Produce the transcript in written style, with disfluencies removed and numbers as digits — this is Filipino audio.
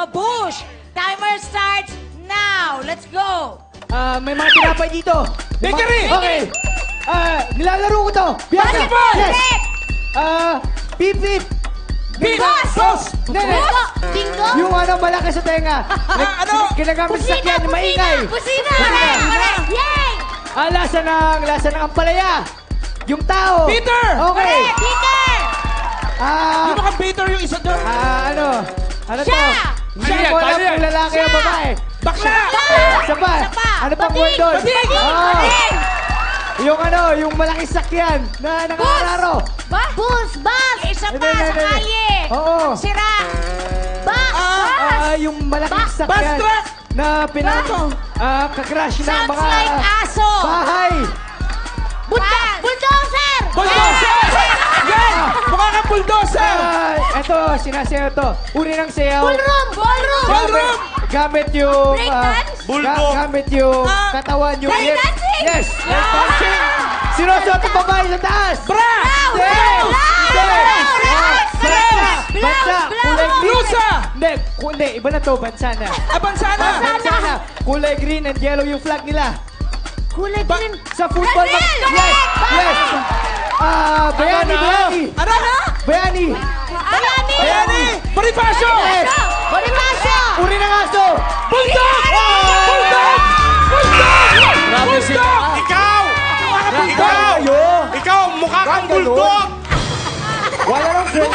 Babush. Timer starts now. Let's go. May mga tinapay dito. Bakery! Okay. Nilalaro ko to. Basketball. Yes. Correct. Pip-pip. Boss. Nene. Bingo. Yung malaki sa tenga. Ginagamit sa sakyan, maingay. Kusina. Correct. Yay. Lasa ng ampalaya. Yung tao. Peter! Okay. Correct. Peter. Yung mga Peter yung isa doon. Ano to? Siya. Siya mo alam kung lalaki o babae. Bakla! Isa pa. Ano pang word doon? Bading. Yung malaking sakyan na nangararo. Bus. Isa pa sa kalye. Oo. Sira. Yung malaking sakyan Bus truck! na kakrash ng Sounds mga like aso. bahay. Bulldozer. Bulldozer! Yan! Mukha kang bulldozer! Ito, sinasayaw to. Uri ng sayaw. Ballroom. Gamit yung... Breakdance? Gamit yung katawan yung... Breakdancing? Yes! Breakdancing! Sinusuot ang babae sa taas! Bra! Bansa! Kulay green. Blusa! Hindi, iba na to. Bansa na. Bansa na! Bansa na. Kulay green and yellow yung flag nila. Kulay green. Sa football. Brazil! Yes! Bayani! Ano? Bayani! Bayani! Bonifacio! Yes! Bonifacio. Uri ng aso! Bulldog! Bulldog! Bulldog! Grabe sila. Bulldog! Ikaw! Ikaw! Ikaw! Mukha kang bulldog! Wala nang friend